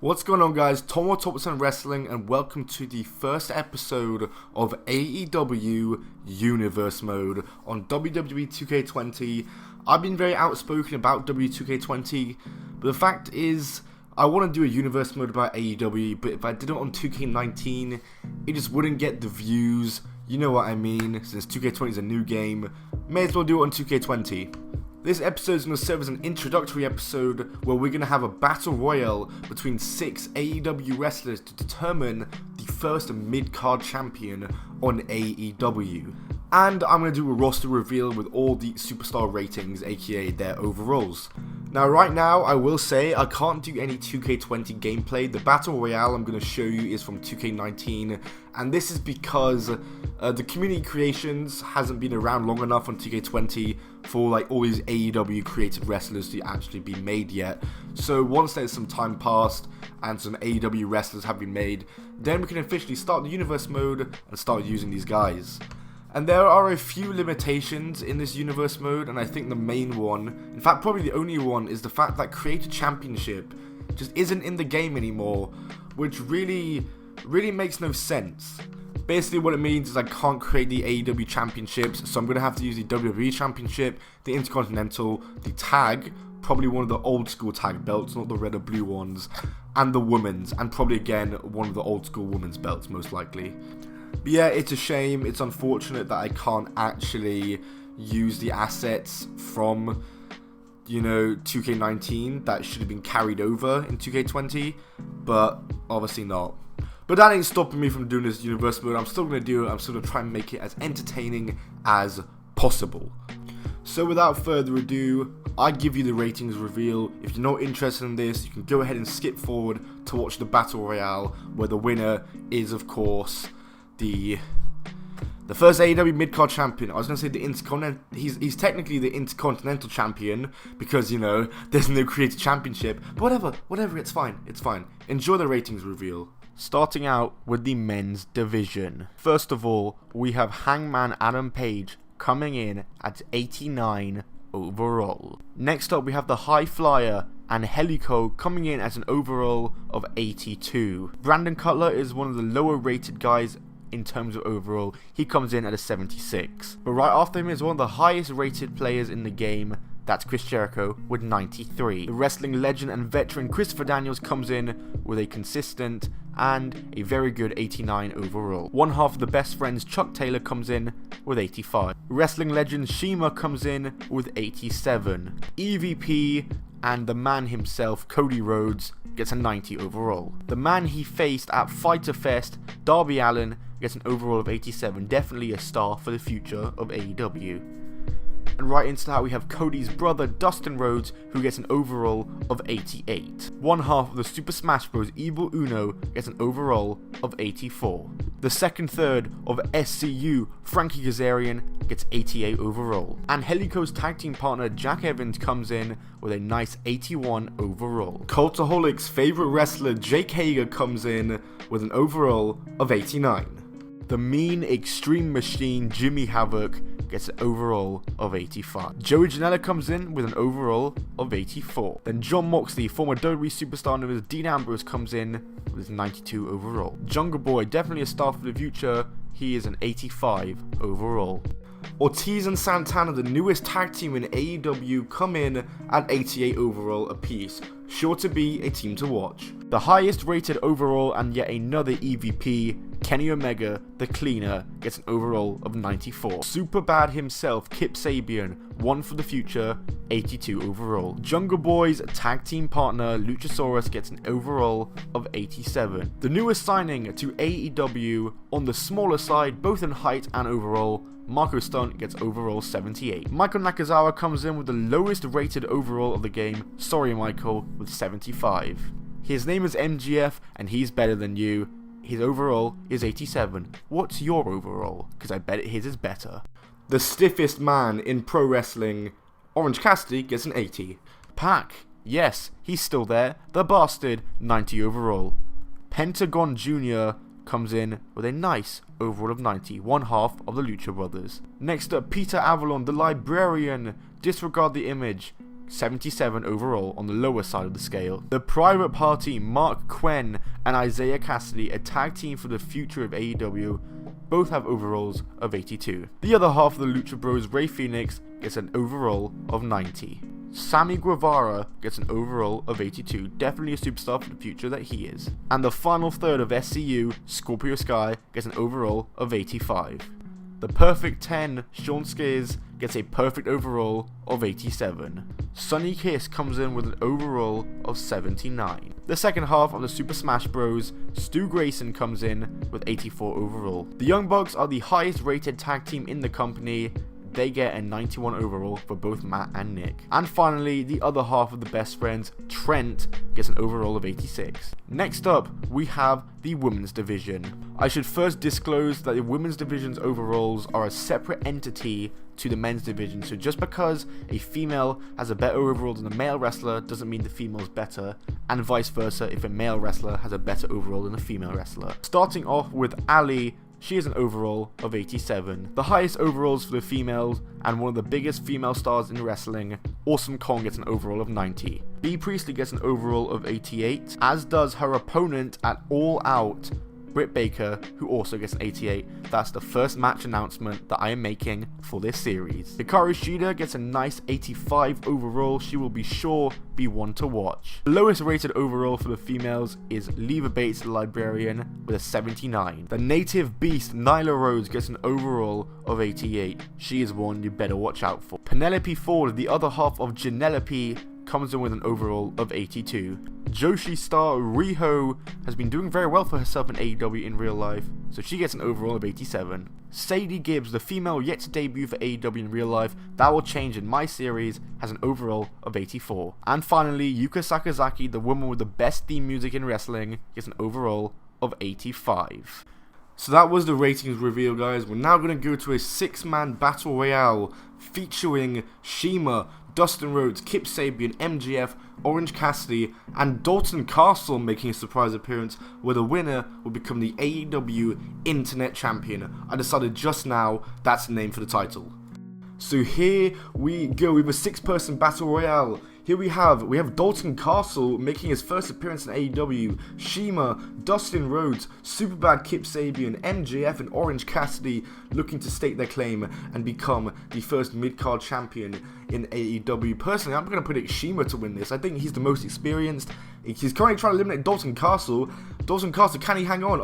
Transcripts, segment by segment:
What's going on, guys? Tomo Top% Wrestling, and welcome to the first episode of AEW Universe Mode on WWE 2K20. I've been very outspoken about WWE 2K20, but the fact is, I want to do a Universe Mode about AEW, but if I did it on 2K19, it just wouldn't get the views. You know what I mean, since 2K20 is a new game, may as well do it on 2K20. This episode is going to serve as an introductory episode where we're going to have a battle royale between 6 AEW wrestlers to determine the first mid-card champion on AEW. And I'm going to do a roster reveal with all the superstar ratings, aka their overalls. Now right now, I will say I can't do any 2K20 gameplay. The battle royale I'm going to show you is from 2K19, and this is because the community creations hasn't been around long enough on 2K20 for like all these AEW created wrestlers to actually be made yet. So once there's some time passed and some AEW wrestlers have been made, then we can officially start the universe mode and start using these guys. And there are a few limitations in this universe mode, and I think the main one, in fact probably the only one, is the fact that Creator Championship just isn't in the game anymore, which really makes no sense. Basically what it means is I can't create the AEW Championships, so I'm going to have to use the WWE Championship, the Intercontinental, the Tag, probably one of the old school tag belts, not the red or blue ones, and the Women's, and probably again one of the old school women's belts most likely. But yeah, it's a shame, it's unfortunate that I can't actually use the assets from, 2K19 that should have been carried over in 2K20, but obviously not. But that ain't stopping me from doing this universe mode. I'm still going to do it, I'm still going to try and make it as entertaining as possible. So without further ado, I give you the ratings reveal. If you're not interested in this, you can go ahead and skip forward to watch the Battle Royale, where the winner is, of course, the first AEW mid-card champion. I was going to say the Intercontinental. He's technically the Intercontinental champion because, there's no created championship. But whatever, it's fine. Enjoy the ratings reveal. Starting out with the men's division. First of all, we have Hangman Adam Page coming in at 89 overall. Next up, we have the High Flyer and Helico coming in at an overall of 82. Brandon Cutler is one of the lower rated guys in terms of overall. He comes in at a 76. But right after him is one of the highest rated players in the game. That's Chris Jericho with 93. The wrestling legend and veteran Christopher Daniels comes in with a consistent and a very good 89 overall. One half of the best friends, Chuck Taylor, comes in with 85. Wrestling legend Shima comes in with 87. EVP and the man himself, Cody Rhodes, gets a 90 overall. The man he faced at Fyter Fest, Darby Allin, gets an overall of 87. Definitely a star for the future of AEW. And right into that, we have Cody's brother, Dustin Rhodes, who gets an overall of 88. One half of the Super Smash Bros. Evil Uno gets an overall of 84. The second third of SCU, Frankie Kazarian, gets 88 overall. And Helico's tag team partner, Jack Evans, comes in with a nice 81 overall. Cultaholic's favorite wrestler, Jake Hager, comes in with an overall of 89. The mean Extreme Machine, Jimmy Havoc, gets an overall of 85. Joey Janela comes in with an overall of 84. Then John Moxley, former WWE superstar known as Dean Ambrose, comes in with 92 overall. Jungle Boy, definitely a star for the future, he is an 85 overall. Ortiz and Santana, the newest tag team in AEW, come in at 88 overall apiece. Sure to be a team to watch. The highest rated overall and yet another EVP, Kenny Omega, the Cleaner, gets an overall of 94. Superbad himself, Kip Sabian, one for the future, 82 overall. Jungle Boy's tag team partner, Luchasaurus, gets an overall of 87. The newest signing to AEW, on the smaller side, both in height and overall, Marco Stunt gets overall 78. Michael Nakazawa comes in with the lowest rated overall of the game, sorry Michael, with 75. His name is MGF and he's better than you. His overall is 87. What's your overall? Because I bet his is better. The stiffest man in pro wrestling, Orange Cassidy, gets an 80. Pac, yes, he's still there. The bastard, 90 overall. Pentagon Jr. comes in with a nice overall of 90, one half of the Lucha Brothers. Next up, Peter Avalon, the Librarian, disregard the image, 77 overall on the lower side of the scale. The Private Party, Mark Quinn and Isaiah Cassidy, a tag team for the future of AEW, both have overalls of 82. The other half of the Lucha Bros, Rey Fenix, gets an overall of 90. Sammy Guevara gets an overall of 82, definitely a superstar for the future that he is. And the final third of SCU, Scorpio Sky, gets an overall of 85. The Perfect 10, Sean Spears, gets a perfect overall of 87. Sonny Kiss comes in with an overall of 79. The second half of the Super Smash Bros, Stu Grayson comes in with 84 overall. The Young Bucks are the highest rated tag team in the company. They get a 91 overall for both Matt and Nick. And finally, the other half of the Best Friends, Trent, gets an overall of 86. Next up, we have the Women's Division. I should first disclose that the Women's Division's overalls are a separate entity to the Men's Division, so just because a female has a better overall than a male wrestler doesn't mean the female is better, and vice versa if a male wrestler has a better overall than a female wrestler. Starting off with Ali, she has an overall of 87. The highest overalls for the females, and one of the biggest female stars in wrestling, Awesome Kong, gets an overall of 90. Bea Priestley gets an overall of 88, as does her opponent at All Out, Britt Baker, who also gets an 88. That's the first match announcement that I am making for this series. Hikaru Shida gets a nice 85 overall. She will be sure be one to watch. The lowest rated overall for the females is Leva Bates, the Librarian, with a 79. The native beast Nyla Rose gets an overall of 88. She is one you better watch out for. Penelope Ford, the other half of Janelope, comes in with an overall of 82. Joshi star Riho has been doing very well for herself in AEW in real life, so she gets an overall of 87. Sadie Gibbs, the female yet to debut for AEW in real life, that will change in my series, has an overall of 84. And finally, Yuka Sakazaki, the woman with the best theme music in wrestling, gets an overall of 85. So that was the ratings reveal, guys. We're now going to go to a 6-man battle royale featuring Shima, Dustin Rhodes, Kip Sabian, MJF, Orange Cassidy, and Dalton Castle making a surprise appearance, where the winner will become the AEW Internet Champion. I decided just now that's the name for the title. So here we go with a 6-person battle royale. Here we have Dalton Castle making his first appearance in AEW, Shima, Dustin Rhodes, Superbad Kip Sabian, MJF, and Orange Cassidy looking to stake their claim and become the first mid-card champion in AEW. Personally, I'm going to predict Shima to win this. I think he's the most experienced. He's currently trying to eliminate Dalton Castle. Dalton Castle, can he hang on?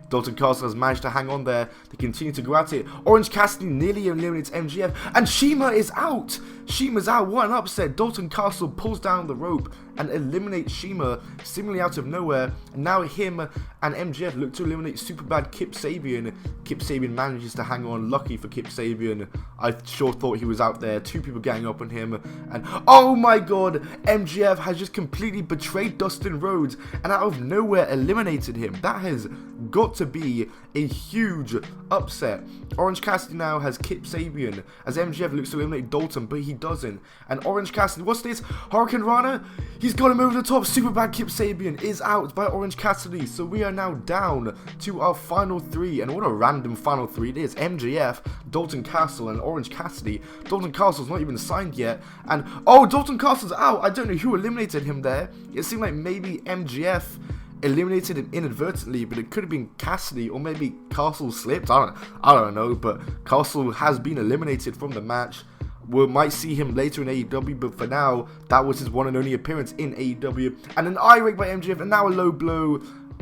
Dalton Castle has managed to hang on there. They continue to go at it. Orange Cassidy nearly eliminates MJF, and Shima is out. Shima's out. What an upset. Dalton Castle pulls down the rope and eliminates Shima seemingly out of nowhere. And now him and MJF look to eliminate Superbad Kip Sabian. Kip Sabian manages to hang on. Lucky for Kip Sabian. I sure thought he was out there. 2 people gang up on him. And oh my god, MJF has just completely betrayed Dustin Rhodes and out of nowhere eliminated him. That has got to be a huge upset. Orange Cassidy now has Kip Sabian as MJF looks to eliminate Dalton, but he doesn't. And Orange Cassidy, what's this? Hurricane Rana? He's got him over the top. Superbad Kip Sabian is out by Orange Cassidy. So we are now down to our final 3. And what a random final 3 it is. MJF, Dalton Castle, and Orange Cassidy. Dalton Castle's not even signed yet. And oh, Dalton Castle's out. I don't know who eliminated him there. It seemed like maybe MJF eliminated him inadvertently, but it could have been Cassidy, or maybe Castle slipped. I don't know, but Castle has been eliminated from the match. We might see him later in AEW, but for now, that was his one and only appearance in AEW. And an eye rake by MJF, and now a low blow.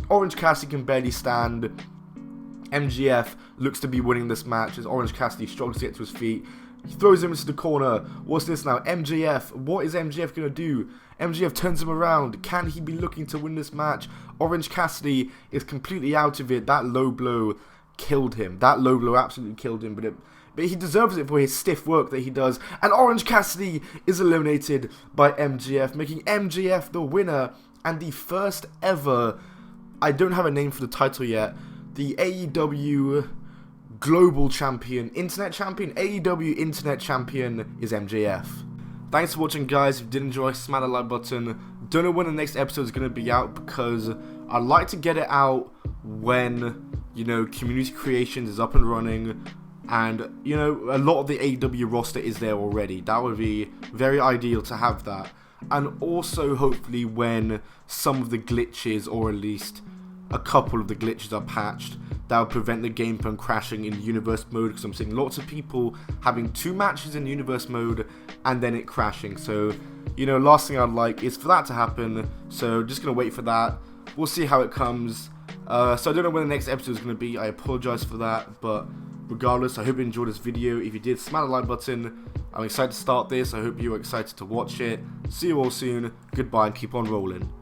Orange Cassidy can barely stand. MJF looks to be winning this match as Orange Cassidy struggles to get to his feet. He throws him into the corner. What's this now? MJF. What is MJF going to do? MJF turns him around. Can he be looking to win this match? Orange Cassidy is completely out of it. That low blow killed him. That low blow absolutely killed him. But he deserves it for his stiff work that he does. And Orange Cassidy is eliminated by MJF, making MJF the winner and the first ever, I don't have a name for the title yet, the AEW Global Champion, Internet Champion, AEW Internet Champion is MJF. Thanks for watching, guys. If you did enjoy, smash the like button. Don't know when the next episode is going to be out because I'd like to get it out when, you know, Community Creations is up and running. And, you know, a lot of the AEW roster is there already. That would be very ideal to have that. And also, hopefully, when some of the glitches, or at least a couple of the glitches, are patched, that will prevent the game from crashing in universe mode, because I'm seeing lots of people having 2 matches in universe mode and then it crashing. So, you know, last thing I'd like is for that to happen. So, just going to wait for that. We'll see how it comes. So, I don't know when the next episode is going to be. I apologize for that, but regardless, I hope you enjoyed this video. If you did, smash the like button. I'm excited to start this. I hope you're excited to watch it. See you all soon. Goodbye and keep on rolling.